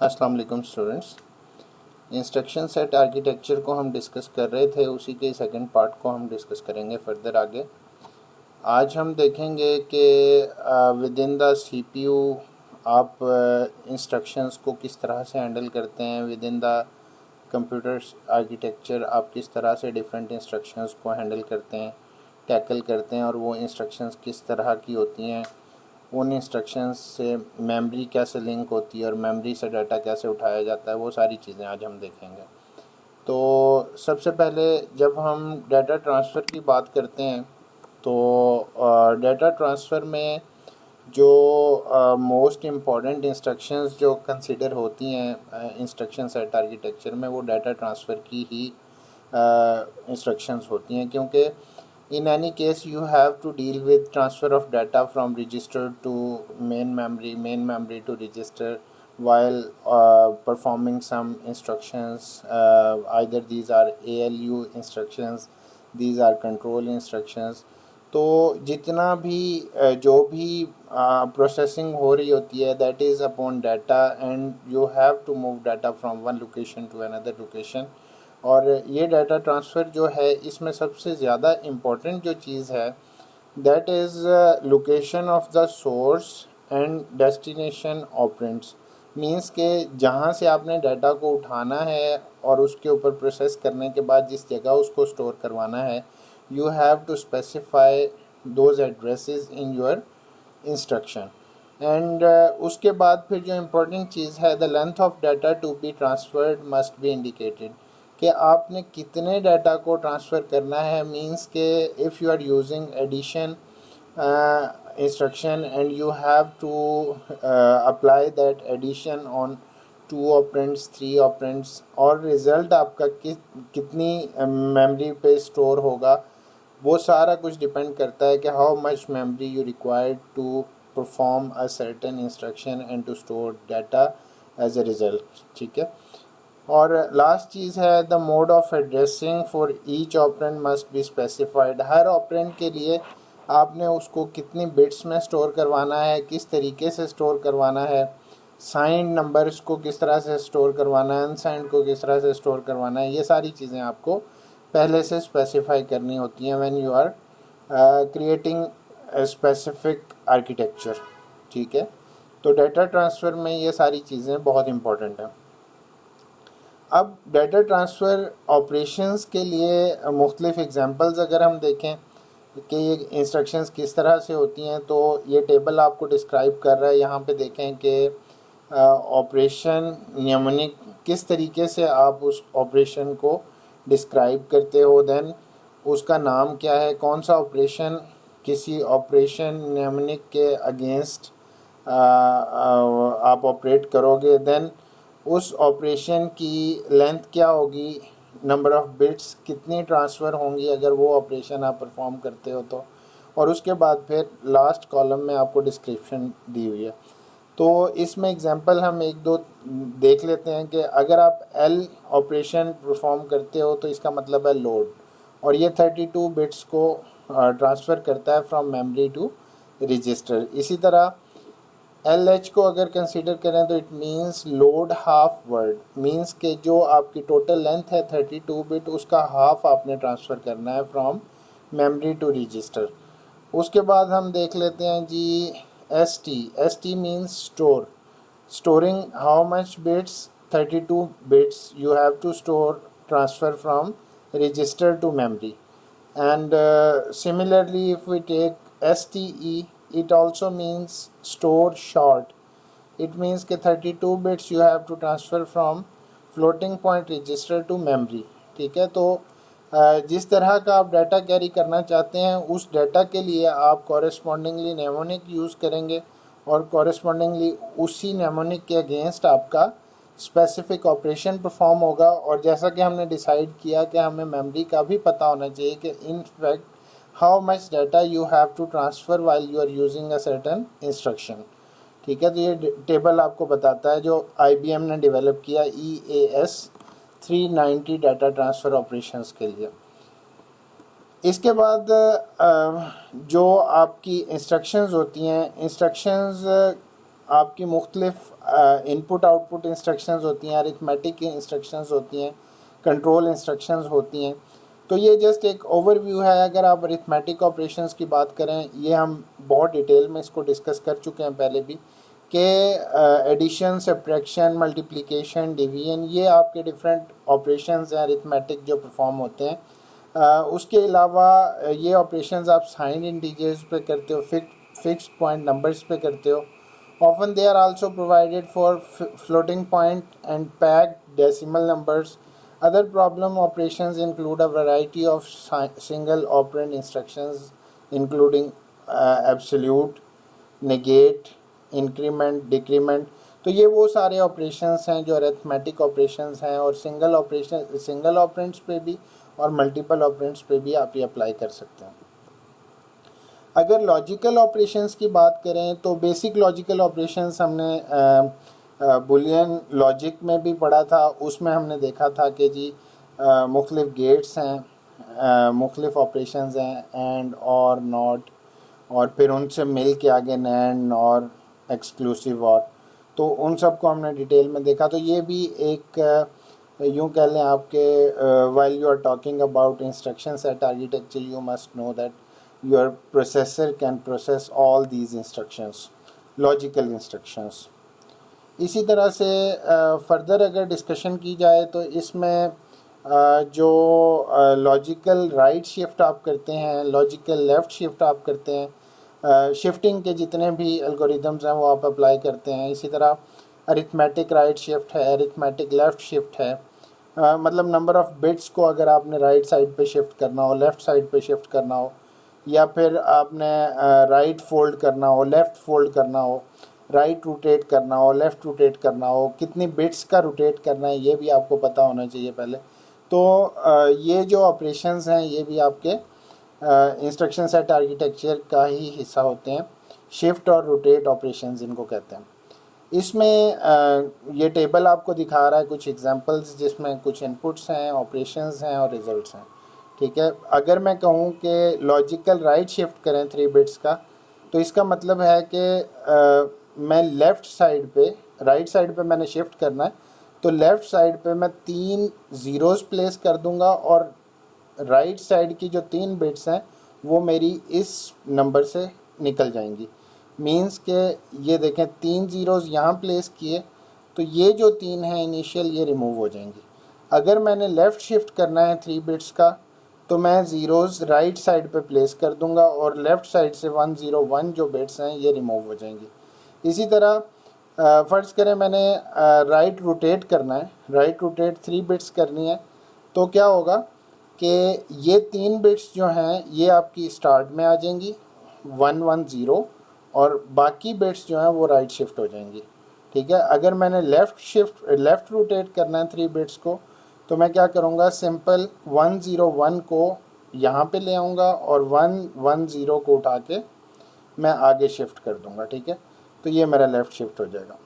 अस्सलाम वालेकुम students. Instruction set architecture को हम डिस्कस कर रहे थे, उसी के सेकंड पार्ट को हम डिस्कस करेंगे फर्दर आगे। आज हम देखेंगे कि विद इन द सीपीयू आप इंस्ट्रक्शंस को किस तरह से हैंडल करते हैं। With in the computer architecture आप किस तरह से डिफरेंट इंस्ट्रक्शंस को हैंडल करते हैं, टैकल करते हैं, और वो इंस्ट्रक्शंस किस तरह की होती हैं। उन इंस्ट्रक्शंस से मेमोरी कैसे लिंक होती है और मेमोरी से डाटा कैसे उठाया जाता है, वो सारी चीज़ें आज हम देखेंगे। तो सबसे पहले जब हम डाटा ट्रांसफ़र की बात करते हैं तो डाटा ट्रांसफ़र में जो मोस्ट इम्पॉर्टेंट इंस्ट्रक्शंस जो कंसिडर होती हैं इंस्ट्रक्शन सेट आर्किटेक्चर में, वो डाटा ट्रांसफ़र की ही इंस्ट्रक्शंस होती हैं, क्योंकि in any case you have to deal with transfer of data from register to main memory to register while performing some instructions. Either these are ALU instructions, these are control instructions. तो जितना भी जो भी processing हो रही होती है that is upon data, and you have to move data from one location to another location. और ये डाटा ट्रांसफ़र जो है इसमें सबसे ज़्यादा इम्पॉर्टेंट जो चीज़ है that is location of the source and destination operands. Means के जहाँ से आपने डाटा को उठाना है और उसके ऊपर प्रोसेस करने के बाद जिस जगह उसको स्टोर करवाना है, you have to specify those addresses in your instruction. And उसके बाद फिर जो इम्पोर्टेंट चीज़ है, the length of data to be transferred must be indicated, कि आपने कितने डाटा को ट्रांसफ़र करना है। मींस के if you are using addition instruction and you have to apply that addition on 2 operands 3 operands, और रिज़ल्ट आपका कितनी मेमोरी पे स्टोर होगा, वो सारा कुछ डिपेंड करता है कि how much memory you required to perform a certain instruction and to store data as a result. ठीक है। और लास्ट चीज़ है the mode of addressing for each operand must be specified. हर ऑपरेंड के लिए आपने उसको कितनी बिट्स में स्टोर करवाना है, किस तरीके से स्टोर करवाना है, साइंड नंबर्स को किस तरह से स्टोर करवाना है, अनसाइंड को किस तरह से स्टोर करवाना है, ये सारी चीज़ें आपको पहले से स्पेसिफाई करनी होती हैं when you are creating specific architecture. ठीक है। तो डाटा ट्रांसफ़र में ये सारी चीज़ें बहुत इंपॉर्टेंट हैं। अब डाटा ट्रांसफ़र ऑपरेशंस के लिए मुख्तलिफ़ एग्जांपल्स अगर हम देखें कि ये इंस्ट्रक्शंस किस तरह से होती हैं, तो ये टेबल आपको डिस्क्राइब कर रहा है। यहाँ पे देखें कि ऑपरेशन नियमनिक किस तरीके से आप उस ऑपरेशन को डिस्क्राइब करते हो, देन उसका नाम क्या है, कौन सा ऑपरेशन किसी ऑपरेशन नियमनिक के अगेंस्ट आप ऑपरेट करोगे, देन उस ऑपरेशन की लेंथ क्या होगी, नंबर ऑफ़ बिट्स कितनी ट्रांसफ़र होंगी अगर वो ऑपरेशन आप परफॉर्म करते हो तो, और उसके बाद फिर लास्ट कॉलम में आपको डिस्क्रिप्शन दी हुई है। तो इसमें एग्जांपल हम एक दो देख लेते हैं कि अगर आप एल ऑपरेशन परफॉर्म करते हो तो इसका मतलब है लोड, और ये 32 बिट्स को ट्रांसफ़र करता है फ्रॉम मेमोरी टू रजिस्टर। इसी तरह एल एच को अगर कंसीडर करें तो it means load half word, means के जो आपकी टोटल लेंथ है 32 बिट, उसका हाफ आपने ट्रांसफ़र करना है फ्रॉम मेमोरी टू रजिस्टर। उसके बाद हम देख लेते हैं G S T means store, storing how much bits, 32 bits you have to store transfer from register to memory. And similarly, if we take STE, it also means store short. It means कि 32 bits you have to transfer from floating point register to memory. ठीक है। तो जिस तरह का आप data carry करना चाहते हैं उस डाटा के लिए आप कॉरेस्पॉन्डिंगली नेमोनिक यूज़ करेंगे, और कॉरेस्पॉन्डिंगली उसी नेमोनिक के अगेंस्ट आपका स्पेसिफिक ऑपरेशन परफॉर्म होगा। और जैसा कि हमने डिसाइड किया कि हमें मेमोरी का भी पता होना चाहिए कि in fact how much data you have to transfer while you are using a certain instruction. ठीक है। तो ये टेबल आपको बताता है जो IBM ने डेवलप किया EAS 390 डाटा ट्रांसफ़र ऑपरेशंस के लिए। इसके बाद जो आपकी इंस्ट्रक्शंस होती हैं, इंस्ट्रक्शंस आपकी मुख्तलिफ इनपुट आउटपुट इंस्ट्रक्शंस होती हैं, अरिथमेटिक इंस्ट्रक्शंस होती हैं, कंट्रोल इंस्ट्रक्शंस होती हैं। तो ये जस्ट एक ओवरव्यू है। अगर आप अरिथमेटिक ऑपरेशंस की बात करें, ये हम बहुत डिटेल में इसको डिस्कस कर चुके हैं पहले भी, कि एडिशन, सब्ट्रैक्शन, मल्टीप्लिकेशन, डिवीजन, ये आपके डिफरेंट ऑपरेशंस हैं अरिथमेटिक जो परफॉर्म होते हैं। उसके अलावा ये ऑपरेशंस आप साइन इंटीजर्स पे करते हो, फिक्स्ड पॉइंट नंबर्स पे करते हो। Often they are also provided for floating point and packed decimal numbers. Other problem operations include a variety of single operand instructions including absolute, negate, increment, decrement। तो ये वो सारे ऑपरेशंस हैं जो arithmetic operations हैं, और सिंगल ऑपरेंड्स पे भी और मल्टीपल ऑपरेंड्स पे भी आप ये अप्लाई कर सकते हैं। अगर लॉजिकल ऑपरेशंस की बात करें तो बेसिक लॉजिकल ऑपरेशंस हमने बुलियन लॉजिक में भी पढ़ा था। उसमें हमने देखा था कि जी मुख्तलिफ गेट्स हैं, मुख्तलिफ ऑपरेशंस हैं, एंड और नॉट, और फिर उनसे मिल के आगे नैंड और एक्सक्लूसिव और, तो उन सब को हमने डिटेल में देखा। तो ये भी एक यूँ कह लें आपके while you are talking about instruction set architecture, you must know that your processor can process all these instructions, logical instructions. इसी तरह से फर्दर अगर डिस्कशन की जाए तो इसमें जो लॉजिकल राइट शिफ्ट आप करते हैं, लॉजिकल लेफ़्ट शिफ्ट आप करते हैं, शिफ्टिंग के जितने भी एल्गोरिदम्स हैं वो आप अप्लाई करते हैं। इसी तरह अरिथमेटिक राइट शिफ्ट है, अरिथमेटिक लेफ़्ट शिफ्ट है। मतलब नंबर ऑफ़ बिट्स को अगर आपने राइट साइड पे शिफ्ट करना हो, लेफ़्ट साइड पे शिफ्ट करना हो, या फिर आपने राइट फोल्ड करना हो, लेफ़्ट फोल्ड करना हो, राइट रोटेट करना हो, लेफ़्ट रोटेट करना हो, कितनी बिट्स का रोटेट करना है, ये भी आपको पता होना चाहिए पहले। तो ये जो ऑपरेशंस हैं ये भी आपके इंस्ट्रक्शन सेट आर्किटेक्चर का ही हिस्सा होते हैं। शिफ्ट और रोटेट ऑपरेशंस इनको कहते हैं। इसमें ये टेबल आपको दिखा रहा है कुछ एग्जांपल्स जिसमें कुछ इनपुट्स हैं, ऑपरेशंस हैं और रिजल्ट्स हैं। ठीक है, अगर मैं कहूँ कि लॉजिकल राइट शिफ्ट करें 3 बिट्स का, तो इसका मतलब है कि मैं लेफ़्ट साइड पे, राइट साइड पे मैंने शिफ्ट करना है, तो लेफ़्ट साइड पे मैं 3 ज़ीरोज़ प्लेस कर दूंगा, और राइट साइड की जो 3 बिट्स हैं वो मेरी इस नंबर से निकल जाएंगी। मींस के ये देखें 3 ज़ीरोज़ यहाँ प्लेस किए, तो ये जो 3 हैं इनिशियल, ये रिमूव हो जाएंगी। अगर मैंने लेफ़्ट शिफ्ट करना है 3 बिट्स का, तो मैं ज़ीरोज़ राइट साइड पे प्लेस कर दूंगा, और लेफ़्ट साइड से 101 जो बिट्स हैं ये रिमूव हो जाएंगी। इसी तरह फ़र्ज़ करें मैंने राइट रोटेट करना है, राइट रोटेट 3 बिट्स करनी है, तो क्या होगा कि ये 3 बिट्स जो हैं ये आपकी स्टार्ट में आ जाएंगी 110, और बाकी बिट्स जो हैं वो राइट शिफ्ट हो जाएंगी। ठीक है, अगर मैंने लेफ़्ट रोटेट करना है 3 बिट्स को, तो मैं क्या करूँगा, सिंपल 101 को यहाँ पे ले आऊँगा और 110 को उठा के मैं आगे शिफ्ट कर दूँगा। ठीक है, तो ये मेरा लेफ़्ट शिफ्ट हो जाएगा।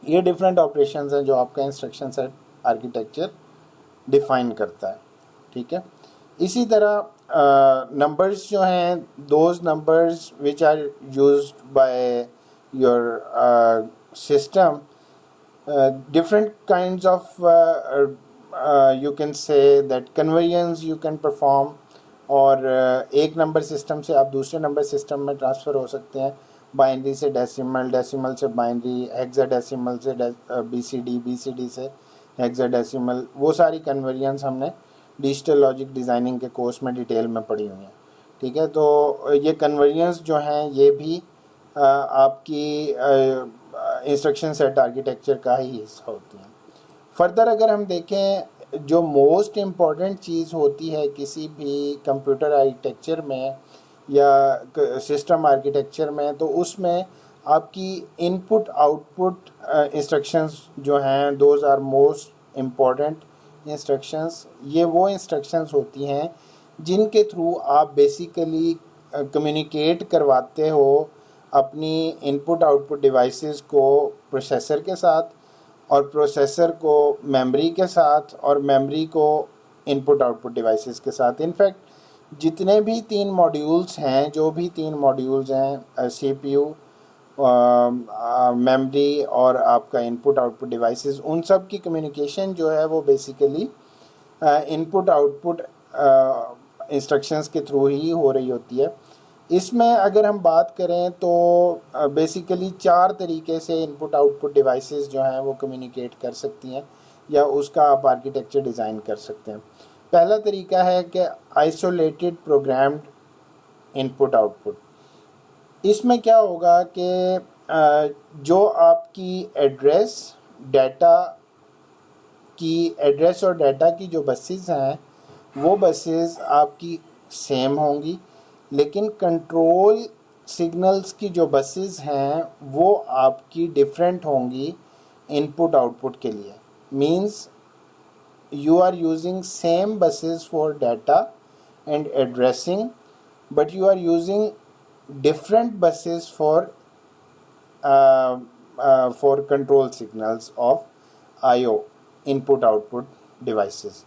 ये डिफरेंट ऑपरेशंस हैं जो आपका इंस्ट्रक्शन सेट आर्किटेक्चर डिफ़ाइन करता है। ठीक है, इसी तरह नंबर्स जो हैं, those numbers which are used by your system, different kinds of you can say that conversions you can perform, और एक नंबर सिस्टम से आप दूसरे नंबर सिस्टम में ट्रांसफ़र हो सकते हैं, बाइनरी से डेसिमल, डेसिमल से बाइनरी, हेक्साडेसिमल से बीसीडी, बीसीडी से हेक्साडेसिमल। वो सारी कन्वर्जन्स हमने डिजिटल लॉजिक डिज़ाइनिंग के कोर्स में डिटेल में पढ़ी हुई हैं। ठीक है, तो ये कन्वर्जन्स जो हैं ये भी आपकी इंस्ट्रक्शन सेट आर्किटेक्चर का ही हिस्सा होती हैं। फर्दर अगर हम देखें, जो मोस्ट इम्पॉर्टेंट चीज़ होती है किसी भी कंप्यूटर आर्किटेक्चर में या सिस्टम आर्किटेक्चर में, तो उसमें आपकी इनपुट आउटपुट इंस्ट्रक्शंस जो हैं, those are most important instructions. ये वो इंस्ट्रक्शंस होती हैं जिनके थ्रू आप बेसिकली कम्युनिकेट करवाते हो अपनी इनपुट आउटपुट डिवाइसेस को प्रोसेसर के साथ, और प्रोसेसर को मेमोरी के साथ, और मेमोरी को इनपुट आउटपुट डिवाइसेस के साथ। इनफैक्ट जितने भी 3 मॉड्यूल्स हैं, जो भी 3 मॉड्यूल्स हैं, CPU मेमोरी और आपका इनपुट आउटपुट डिवाइसेस, उन सब की कम्युनिकेशन जो है वो बेसिकली इनपुट आउटपुट इंस्ट्रक्शंस के थ्रू ही हो रही होती है। इसमें अगर हम बात करें तो बेसिकली 4 तरीके से इनपुट आउटपुट डिवाइसेस जो हैं वो कम्युनिकेट कर सकती हैं या उसका आप आर्किटेक्चर डिज़ाइन कर सकते हैं। पहला तरीका है कि आइसोलेटेड प्रोग्राम्ड इनपुट आउटपुट। इसमें क्या होगा कि जो आपकी एड्रेस और डाटा की जो बसेस हैं वो बसेस आपकी सेम होंगी, लेकिन कंट्रोल सिग्नल्स की जो बसेस हैं वो आपकी डिफरेंट होंगी इनपुट आउटपुट के लिए। Means you are using same buses for data and addressing, but you are using different buses for control signals of IO input output devices.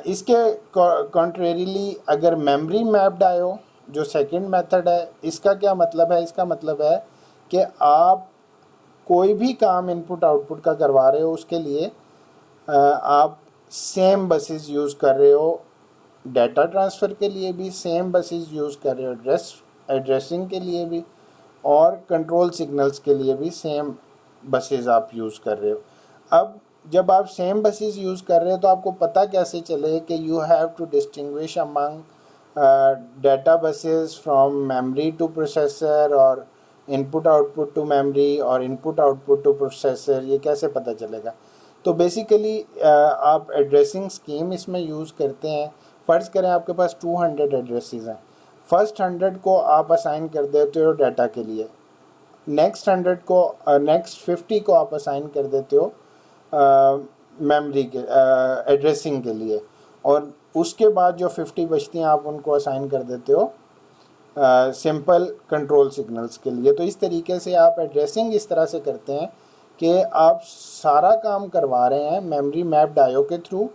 इसके कॉन्ट्रेरीली अगर मेमोरी मैप्ड IO जो second method है, इसका क्या मतलब है? इसका मतलब है कि आप कोई भी काम इनपुट आउटपुट का करवा रहे हो उसके लिए आप सेम बसेस यूज़ कर रहे हो, डाटा ट्रांसफ़र के लिए भी सेम बसेस यूज़ कर रहे हो, एड्रेसिंग के लिए भी और कंट्रोल सिग्नल्स के लिए भी सेम बसेस आप यूज़ कर रहे हो। अब जब आप सेम बसेस यूज़ कर रहे हो तो आपको पता कैसे चले कि you have to distinguish among data buses from memory to processor और इनपुट आउटपुट टू मेमोरी और इनपुट आउटपुट टू प्रोसेसर, ये कैसे पता चलेगा? तो बेसिकली आप एड्रेसिंग स्कीम इसमें यूज़ करते हैं। फ़र्ज़ करें आपके पास 200 एड्रेसेस हैं, फर्स्ट 100 को आप असाइन कर देते हो डाटा के लिए, नेक्स्ट 50 को आप असाइन कर देते हो मेमोरी के एड्रेसिंग के लिए, और उसके बाद जो 50 बचती हैं आप उनको असाइन कर देते हो सिंपल कंट्रोल सिग्नल्स के लिए। तो इस तरीके से आप एड्रेसिंग इस तरह से करते हैं कि आप सारा काम करवा रहे हैं मेमोरी मैप्ड IO के थ्रू।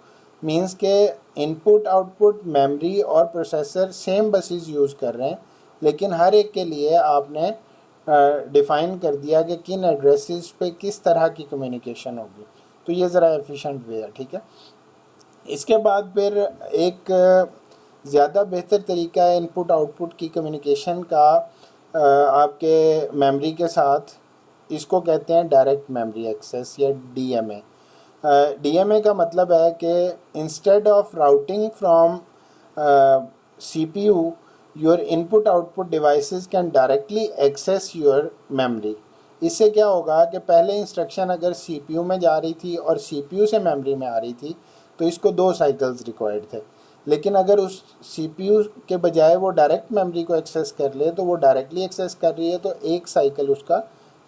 मींस के इनपुट आउटपुट मेमोरी और प्रोसेसर सेम बसेस यूज़ कर रहे हैं, लेकिन हर एक के लिए आपने डिफ़ाइन कर दिया कि किन एड्रेसेस पे किस तरह की कम्युनिकेशन होगी। तो ये ज़रा एफिशिएंट वे है, ठीक है। इसके बाद फिर एक ज़्यादा बेहतर तरीका है इनपुट आउटपुट की कम्युनिकेशन का आपके मेमोरी के साथ। इसको कहते हैं डायरेक्ट मेमोरी एक्सेस या DMA। DMA का मतलब है कि instead of routing from CPU, your input output devices can directly access your memory. इससे क्या होगा कि पहले इंस्ट्रक्शन अगर CPU में जा रही थी और CPU से मेमोरी में आ रही थी तो इसको 2 साइकिल्स रिक्वायर्ड थे, लेकिन अगर उस CPU के बजाय वो डायरेक्ट मेमोरी को एक्सेस कर ले तो वो डायरेक्टली एक्सेस कर रही है तो एक साइकिल उसका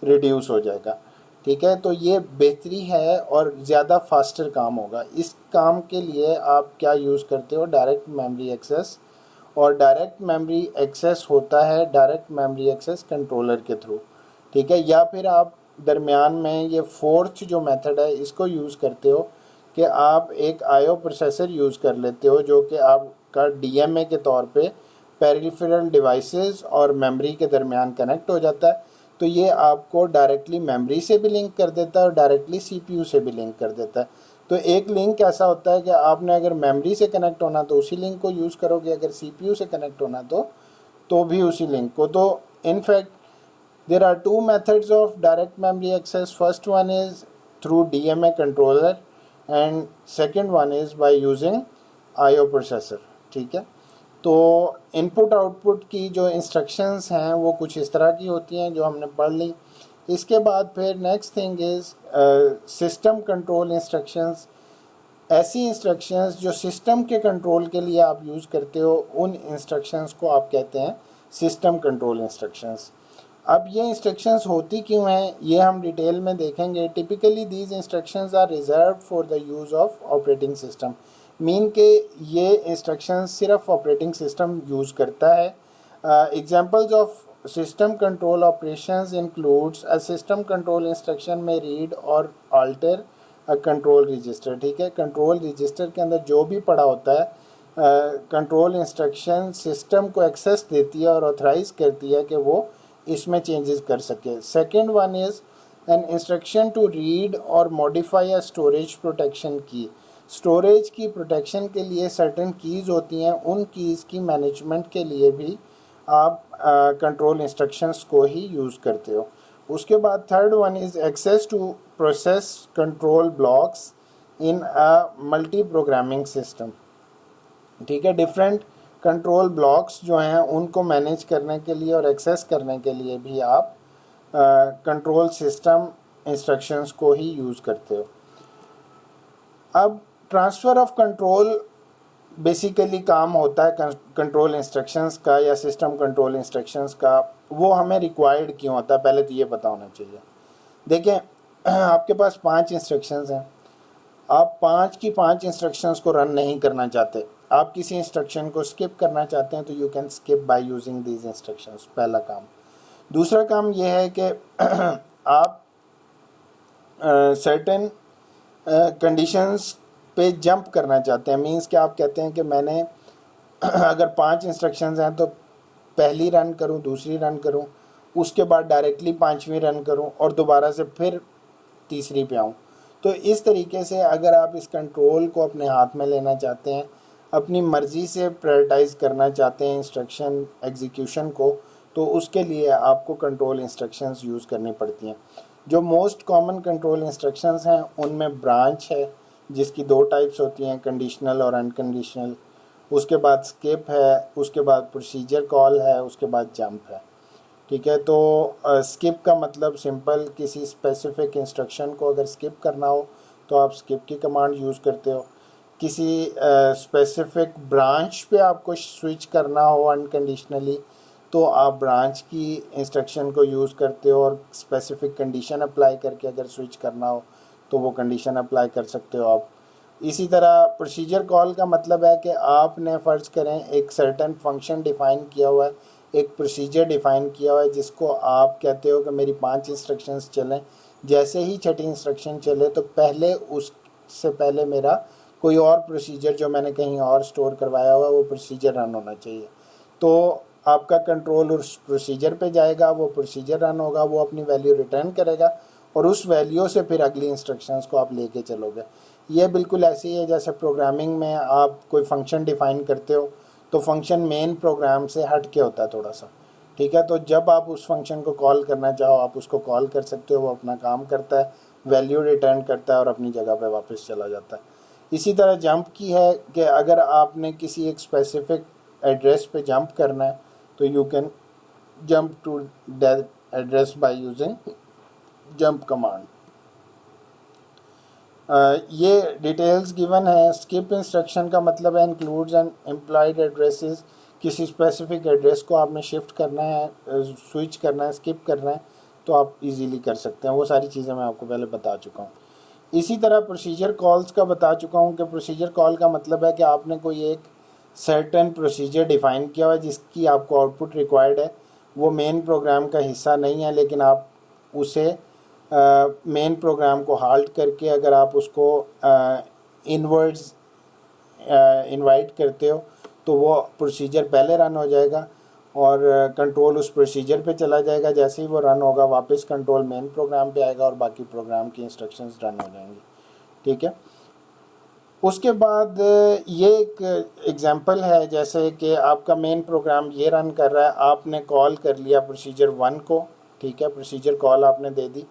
रिड्यूस हो जाएगा, ठीक है। तो ये बेहतरी है और ज़्यादा फास्टर काम होगा। इस काम के लिए आप क्या यूज़ करते हो? Direct memory access. और डायरेक्ट मेमोरी एक्सेस होता है डायरेक्ट मेमोरी एक्सेस कंट्रोलर के थ्रू, ठीक है। या फिर आप दरमियान में ये फोर्थ जो मेथड है इसको यूज़ करते हो कि आप एक IO प्रोसेसर यूज़ कर लेते हो जो कि आपका DMA के तौर पे पेरिफेरल डिवाइसेस और मेमोरी के दरमियान कनेक्ट हो जाता है। तो ये आपको डायरेक्टली मेमोरी से भी लिंक कर देता है और डायरेक्टली CPU से भी लिंक कर देता है। तो एक लिंक ऐसा होता है कि आपने अगर मेमोरी से कनेक्ट होना तो उसी लिंक को यूज़ करोगे, अगर CPU से कनेक्ट होना तो भी उसी लिंक को। तो in fact there are 2 methods of direct memory access. First one is through DMA controller and second one is by using IO processor, ठीक है। तो इनपुट आउटपुट की जो इंस्ट्रक्शंस हैं वो कुछ इस तरह की होती हैं जो हमने पढ़ ली। इसके बाद फिर next thing is system control instructions. ऐसी इंस्ट्रक्शंस जो सिस्टम के कंट्रोल के लिए आप यूज़ करते हो उन इंस्ट्रक्शंस को आप कहते हैं सिस्टम कंट्रोल इंस्ट्रक्शंस। अब ये इंस्ट्रक्शंस होती क्यों हैं ये हम डिटेल में देखेंगे। Typically these instructions are reserve for the use of operating system. Mean के ये इंस्ट्रक्शंस सिर्फ ऑपरेटिंग सिस्टम यूज़ करता है। Examples of system control operations includes a system control instruction में रीड और अल्टर अ कंट्रोल रजिस्टर, ठीक है। Control register के अंदर जो भी पड़ा होता है कंट्रोल इंस्ट्रक्शन सिस्टम को एक्सेस देती है और ऑथराइज़ करती है कि वो इसमें चेंजेस कर सके। Second one is an instruction to read और मॉडिफाई अ स्टोरेज प्रोटेक्शन की। स्टोरेज की प्रोटेक्शन के लिए सर्टेन कीज़ होती हैं, उन कीज़ की मैनेजमेंट के लिए भी आप कंट्रोल इंस्ट्रक्शंस को ही यूज़ करते हो। उसके बाद third one is access to process control blocks in a multi programming system. ठीक है, डिफरेंट कंट्रोल ब्लॉक्स जो हैं उनको मैनेज करने के लिए और एक्सेस करने के लिए भी आप कंट्रोल सिस्टम इंस्ट्रक्शंस को ही यूज़ करते हो। अब ट्रांसफ़र ऑफ कंट्रोल बेसिकली काम होता है कंट्रोल इंस्ट्रक्शंस का या सिस्टम कंट्रोल इंस्ट्रक्शंस का। वो हमें रिक्वायर्ड क्यों होता है, पहले तो ये पता होना चाहिए। देखें, आपके पास 5 इंस्ट्रक्शंस हैं, आप 5 की 5 इंस्ट्रक्शंस को रन नहीं करना चाहते, आप किसी इंस्ट्रक्शन को स्किप करना चाहते हैं, तो you can skip by using these instructions, पहला काम। दूसरा काम ये है कि आप सर्टेन कंडीशंस पे जंप करना चाहते हैं। मींस कि आप कहते हैं कि मैंने अगर 5 इंस्ट्रक्शंस हैं तो पहली रन करूं, दूसरी रन करूं, उसके बाद डायरेक्टली 5वीं रन करूं और दोबारा से फिर तीसरी पे आऊं। तो इस तरीके से अगर आप इस कंट्रोल को अपने हाथ में लेना चाहते हैं, अपनी मर्ज़ी से प्रायोरिटाइज़ करना चाहते हैं इंस्ट्रक्शन एग्जीक्यूशन को, तो उसके लिए आपको कंट्रोल इंस्ट्रक्शंस यूज़ करनी पड़ती हैं। जो मोस्ट कॉमन कंट्रोल इंस्ट्रक्शंस हैं उनमें ब्रांच है, जिसकी 2 टाइप्स होती हैं, कंडीशनल और अनकंडीशनल। उसके बाद स्किप है, उसके बाद प्रोसीजर कॉल है, उसके बाद जंप है। ठीक है, तो स्किप का मतलब सिंपल, किसी स्पेसिफिक इंस्ट्रक्शन को अगर स्किप करना हो तो आप स्किप की कमांड यूज़ करते हो। किसी स्पेसिफिक ब्रांच पे आपको स्विच करना हो अनकंडीशनली, तो आप ब्रांच की इंस्ट्रक्शन को यूज़ करते हो, और स्पेसिफिक कंडीशन अप्लाई करके अगर स्विच करना हो तो वो कंडीशन अप्लाई कर सकते हो आप। इसी तरह प्रोसीजर कॉल का मतलब है कि आपने फ़र्ज़ करें एक सर्टेन फंक्शन डिफ़ाइन किया हुआ है, एक प्रोसीजर डिफ़ाइन किया हुआ है, जिसको आप कहते हो कि मेरी 5 इंस्ट्रक्शंस चलें, जैसे ही छठी इंस्ट्रक्शन चले तो पहले उससे पहले मेरा कोई और प्रोसीजर जो मैंने कहीं और स्टोर करवाया हुआ वो प्रोसीजर रन होना चाहिए। तो आपका कंट्रोल उस प्रोसीजर पे जाएगा, वो प्रोसीजर रन होगा, वो अपनी वैल्यू रिटर्न करेगा और उस वैल्यू से फिर अगली इंस्ट्रक्शंस को आप लेके चलोगे। ये बिल्कुल ऐसे ही है जैसे प्रोग्रामिंग में आप कोई फंक्शन डिफ़ाइन करते हो, तो फंक्शन मेन प्रोग्राम से हट के होता है थोड़ा सा। ठीक है, तो जब आप उस फंक्शन को कॉल करना चाहो आप उसको कॉल कर सकते हो, वो अपना काम करता है, वैल्यू रिटर्न करता है और अपनी जगह पे वापस चला जाता है। इसी तरह जंप की है कि अगर आपने किसी एक स्पेसिफिक एड्रेस पे जंप करना है तो you can jump to that address by using jump command. ये डिटेल्स गिवन है। स्किप इंस्ट्रक्शन का मतलब है इंक्लूड्स एंड एम्प्लॉयड एड्रेसेस। किसी स्पेसिफिक एड्रेस को आपने शिफ्ट करना है, स्विच करना है, स्किप करना है, तो आप इजीली कर सकते हैं। वो सारी चीज़ें मैं आपको पहले बता चुका हूँ। इसी तरह प्रोसीजर कॉल्स का बता चुका हूँ कि प्रोसीजर कॉल का मतलब है कि आपने कोई एक सर्टेन प्रोसीजर डिफ़ाइन किया हुआ है जिसकी आपको आउटपुट रिक्वायर्ड है। वो मेन प्रोग्राम का हिस्सा नहीं है, लेकिन आप उसे मेन प्रोग्राम को हाल्ट करके अगर आप उसको इनवर्ड्स इनवाइट करते हो तो वो प्रोसीजर पहले रन हो जाएगा और कंट्रोल उस प्रोसीजर पे चला जाएगा। जैसे ही वो रन होगा वापस कंट्रोल मेन प्रोग्राम पे आएगा और बाकी प्रोग्राम की इंस्ट्रक्शंस रन हो जाएंगी। ठीक है, उसके बाद ये एक एग्जांपल है, जैसे कि आपका मेन प्रोग्राम ये रन कर रहा है, आपने कॉल कर लिया प्रोसीजर 1 को। ठीक है, प्रोसीजर कॉल आपने दे दी,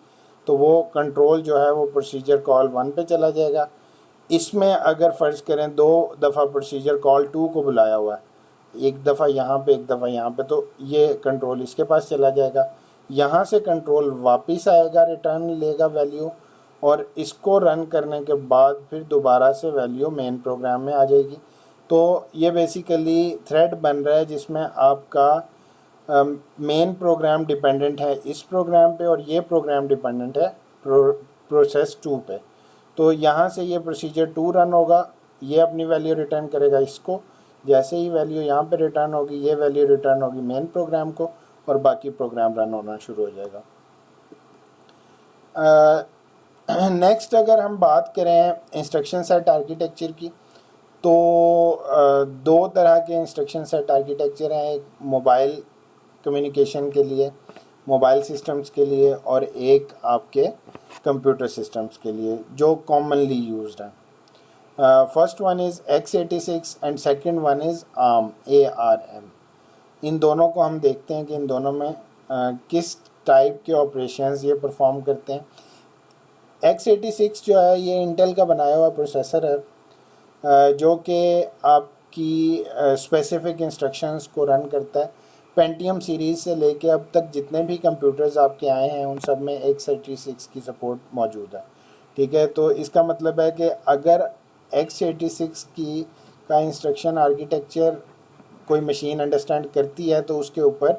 तो वो कंट्रोल जो है वो प्रोसीजर कॉल 1 पे चला जाएगा। इसमें अगर फ़र्ज़ करें 2 दफ़ा प्रोसीजर कॉल 2 को बुलाया हुआ है, एक दफ़ा यहाँ पे एक दफ़ा यहाँ पे, तो ये कंट्रोल इसके पास चला जाएगा। यहाँ से कंट्रोल वापस आएगा, रिटर्न लेगा वैल्यू, और इसको रन करने के बाद फिर दोबारा से वैल्यू मेन प्रोग्राम में आ जाएगी। तो ये बेसिकली थ्रेड बन रहा है जिसमें आपका मेन प्रोग्राम डिपेंडेंट है इस प्रोग्राम पे और ये प्रोग्राम डिपेंडेंट है प्रोसेस 2 पे। तो यहाँ से ये प्रोसीजर 2 रन होगा, ये अपनी वैल्यू रिटर्न करेगा इसको, जैसे ही वैल्यू यहाँ पे रिटर्न होगी ये वैल्यू रिटर्न होगी मेन प्रोग्राम को और बाकी प्रोग्राम रन होना शुरू हो जाएगा। नेक्स्ट अगर हम बात करें इंस्ट्रक्शन सेट आर्किटेक्चर की, तो 2 तरह के इंस्ट्रक्शन सेट आर्किटेक्चर हैं। एक मोबाइल कम्युनिकेशन के लिए, मोबाइल सिस्टम्स के लिए, और एक आपके कंप्यूटर सिस्टम्स के लिए जो कॉमनली यूज्ड हैं। First one is x86 and second one is ARM। इन दोनों को हम देखते हैं कि इन दोनों में किस टाइप के ऑपरेशंस ये परफॉर्म करते हैं। x86 जो है ये इंटेल का बनाया हुआ प्रोसेसर है जो कि आपकी स्पेसिफिक इंस्ट्रक्शंस को रन करता है। पेंटियम सीरीज़ से लेके अब तक जितने भी कंप्यूटर्स आपके आए हैं उन सब में x86 की सपोर्ट मौजूद है, ठीक है। तो इसका मतलब है कि अगर x86 की का इंस्ट्रक्शन आर्किटेक्चर कोई मशीन अंडरस्टैंड करती है तो उसके ऊपर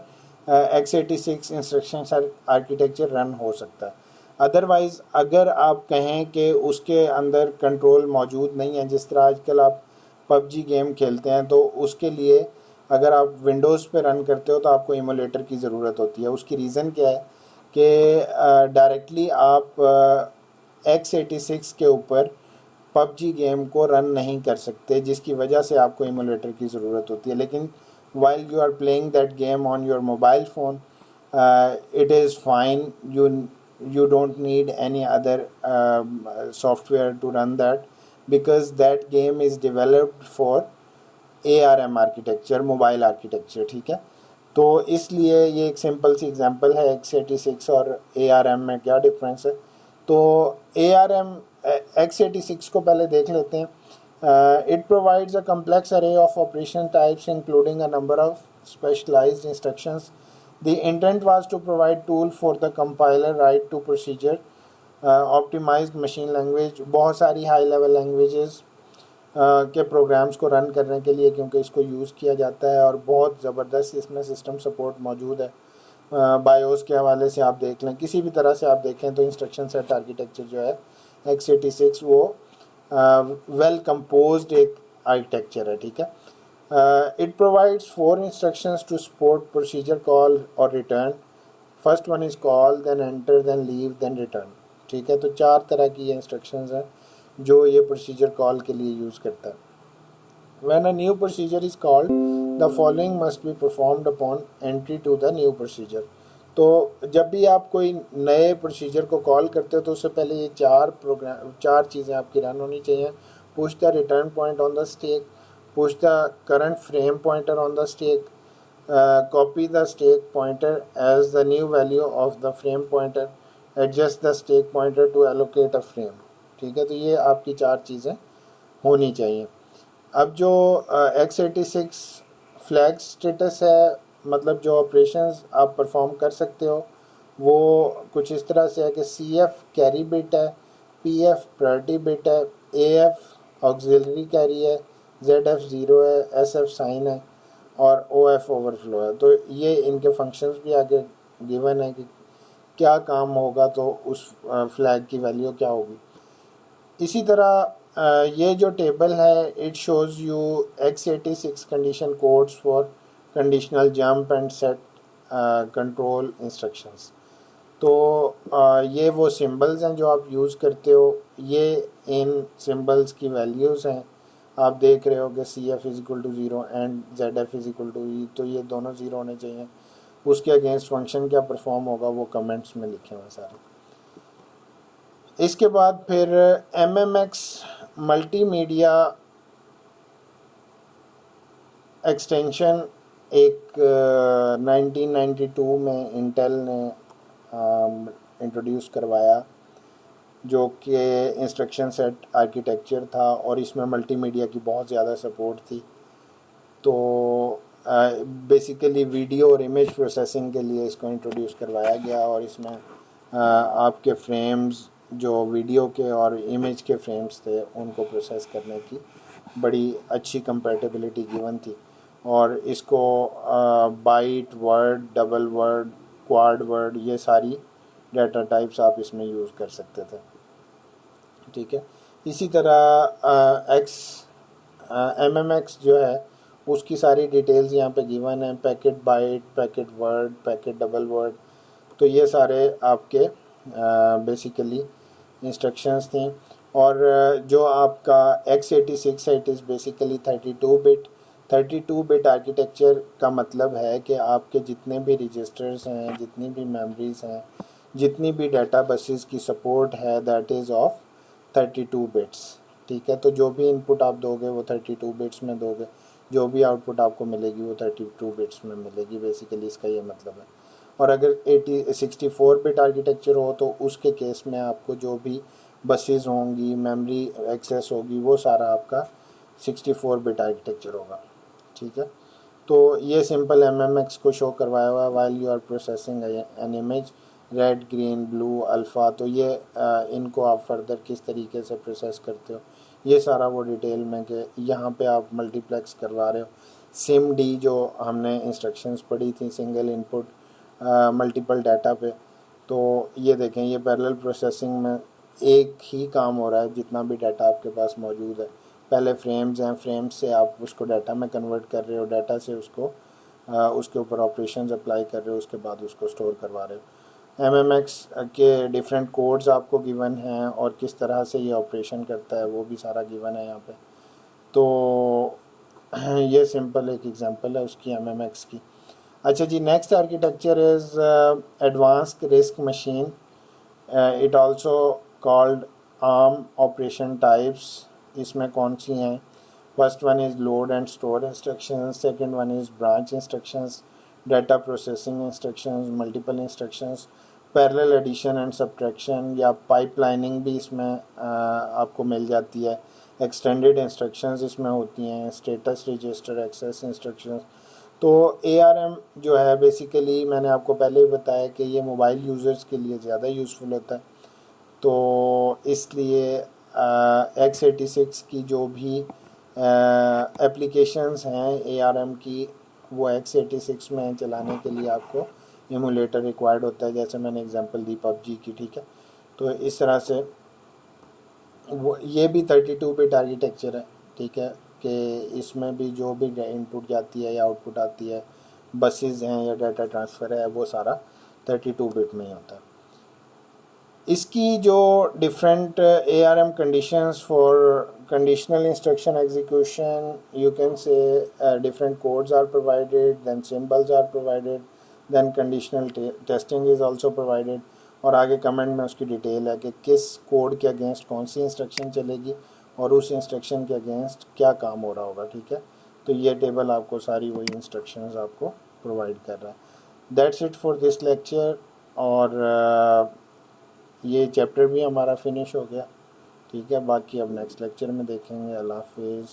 x86 इंस्ट्रक्शन आर्किटेक्चर रन हो सकता है। अदरवाइज़ अगर आप कहें कि उसके अंदर कंट्रोल मौजूद नहीं है, जिस तरह आजकल आप PUBG गेम खेलते हैं तो उसके लिए अगर आप विंडोज़ पे रन करते हो तो आपको इमुलेटर की ज़रूरत होती है। उसकी रीज़न क्या है कि डायरेक्टली आप x86 के ऊपर PUBG गेम को रन नहीं कर सकते, जिसकी वजह से आपको इमुलेटर की ज़रूरत होती है। लेकिन while you are playing that game on your mobile phone, it is fine. You don't need any other software to run that, because that game is developed for ARM architecture, mobile architecture, ठीक है। तो इसलिए ये एक simple सी example है x86 और ARM में क्या डिफरेंस है। तो ARM x86 को पहले देख लेते हैं। It provides a complex array of operation types including a number of specialized instructions. The intent was to provide tool for the compiler right to procedure, optimized machine language, बहुत सारी high level languages के programmes को run करने के लिए, क्योंकि इसको use किया जाता है और बहुत ज़बरदस्त इसमें सिस्टम सपोर्ट मौजूद है। बायोस के हवाले से आप देख लें, किसी भी तरह से आप देखें तो इंस्ट्रक्शन सेट आर्किटेक्चर जो है x86 वो वेल कंपोज्ड एक आर्किटेक्चर है, ठीक है। It provides 4 instructions to support procedure call और return. First one is call, then enter, then leave, then return, ठीक है। तो 4 तरह की ये इंस्ट्रक्शंस हैं जो ये प्रोसीजर कॉल के लिए यूज़ करता है। When a new procedure is called, the following must be performed upon entry to the new procedure. तो जब भी आप कोई नए प्रोसीजर को कॉल करते हो तो उससे पहले ये 4 चीज़ें आपकी रन होनी चाहिए। Push the return point on the stack, push the current frame pointer on the stack, copy the stack pointer as the new value of the frame pointer, adjust the stack pointer to allocate a frame, ठीक है। तो ये आपकी 4 चीज़ें होनी चाहिए। अब जो x86 फ्लैग स्टेटस है, मतलब जो ऑपरेशंस आप परफॉर्म कर सकते हो वो कुछ इस तरह से है कि CF कैरी बिट है, PF प्रायोरिटी बिट है, AF ऑक्सिलरी कैरी है, ZF 0 है, SF साइन है और OF ओवरफ्लो है। तो ये इनके फंक्शंस भी आगे गिवन है कि क्या काम होगा तो उस फ्लैग की वैल्यू क्या होगी। इसी तरह ये जो टेबल है it shows you x86 condition codes for conditional jump and set control instructions. तो ये वो सिंबल्स हैं जो आप यूज़ करते हो, ये इन सिंबल्स की वैल्यूज़ हैं। आप देख रहे हो कि CF is equal to 0 and ZF is equal to E, तो ये दोनों 0 होने चाहिए। उसके अगेंस्ट फंक्शन क्या परफॉर्म होगा वो कमेंट्स में लिखे हुए सारे। इसके बाद फिर MMX मल्टीमीडिया एक्सटेंशन एक 1992 में इंटेल ने इंट्रोड्यूस करवाया, जो कि इंस्ट्रक्शन सेट आर्किटेक्चर था और इसमें मल्टीमीडिया की बहुत ज़्यादा सपोर्ट थी। तो बेसिकली वीडियो और इमेज प्रोसेसिंग के लिए इसको इंट्रोड्यूस करवाया गया और इसमें आपके फ्रेम्स जो वीडियो के और इमेज के फ्रेम्स थे उनको प्रोसेस करने की बड़ी अच्छी कंपैटिबिलिटी गिवन थी। और इसको byte, word, double word, quad word, ये सारी डाटा टाइप्स आप इसमें यूज़ कर सकते थे, ठीक है। इसी तरह MMX जो है उसकी सारी डिटेल्स यहाँ पे गिवन है, packet byte, packet word, packet double word. तो ये सारे आपके बेसिकली इंस्ट्रक्शंस थी। और जो आपका x86 है it is basically 32 bit. 32 bit architecture का मतलब है कि आपके जितने भी रजिस्टर्स हैं, जितनी भी मेमोरीज हैं, जितनी भी डाटा बसेस की सपोर्ट है, दैट इज़ ऑफ 32 बिट्स। ठीक है, तो जो भी इनपुट आप दोगे वो 32 बिट्स में दोगे, जो भी आउटपुट आपको मिलेगी वो 32 बिट्स में मिलेगी। बेसिकली इसका ये मतलब है। और अगर 64 बिट आर्किटेक्चर हो तो उसके केस में आपको जो भी बसेस होंगी, मेमोरी एक्सेस होगी, वो सारा आपका 64 बिट आर्किटेक्चर होगा। ठीक है, तो ये सिंपल MMX को शो करवाया हुआ है। While you are processing an image red, green, blue, alpha, तो ये इनको आप फर्दर किस तरीके से प्रोसेस करते हो, ये सारा वो डिटेल में कि यहाँ पे आप मल्टीप्लेक्स करवा रहे हो। सिम डी जो हमने इंस्ट्रक्शंस पढ़ी थी, सिंगल इनपुट मल्टीपल डाटा पे, तो ये देखें, ये पैरेलल प्रोसेसिंग में एक ही काम हो रहा है जितना भी डाटा आपके पास मौजूद है। पहले फ्रेम्स हैं, फ्रेम्स से आप उसको डाटा में कन्वर्ट कर रहे हो, डाटा से उसको उसके ऊपर ऑपरेशंस अप्लाई कर रहे हो, उसके बाद उसको स्टोर करवा रहे हो। MMX के डिफरेंट कोड्स आपको गिवन हैं और किस तरह से ये ऑपरेशन करता है वो भी सारा गिवन है यहाँ पे। तो ये सिंपल एक एग्जांपल है उसकी MMX की। अच्छा जी, next architecture is advanced RISC machine, it also called ARM operation types. इसमें कौन सी हैं? First one is load and store instructions, second one is branch instructions, data processing instructions, multiple instructions, parallel addition and subtraction या pipelining भी इसमें आपको मिल जाती है। एक्सटेंडेड इंस्ट्रक्शंस इसमें होती हैं, स्टेटस रजिस्टर, एक्सेस इंस्ट्रक्शंस। तो ARM जो है बेसिकली मैंने आपको पहले ही बताया कि ये मोबाइल यूज़र्स के लिए ज़्यादा यूज़फुल होता है। तो इसलिए x86 की जो भी एप्लीकेशंस हैं ARM की, वो x86 में चलाने के लिए आपको एमुलेटर रिक्वायर्ड होता है, जैसे मैंने एग्जांपल दी PUBG की। ठीक है, तो इस तरह से वो ये भी 32 बिट आर्किटेक्चर है। ठीक है, कि इसमें भी जो भी इनपुट जाती है या आउटपुट आती है, बसेस हैं या डाटा ट्रांसफ़र है, वो सारा 32 बिट में ही होता है। इसकी जो different ARM conditions for conditional instruction execution, you can say different codes are provided, then symbols are provided, then conditional testing is also provided. और आगे कमेंट में उसकी डिटेल है कि किस कोड के अगेंस्ट कौन सी इंस्ट्रक्शन चलेगी और उस इंस्ट्रक्शन के अगेंस्ट क्या काम हो रहा होगा। ठीक है, तो ये टेबल आपको सारी वही इंस्ट्रक्शंस आपको प्रोवाइड कर रहा है। That's it for this lecture. और ये चैप्टर भी हमारा फिनिश हो गया। ठीक है, बाकी अब नेक्स्ट लेक्चर में देखेंगे। अल्लाह हाफिज़।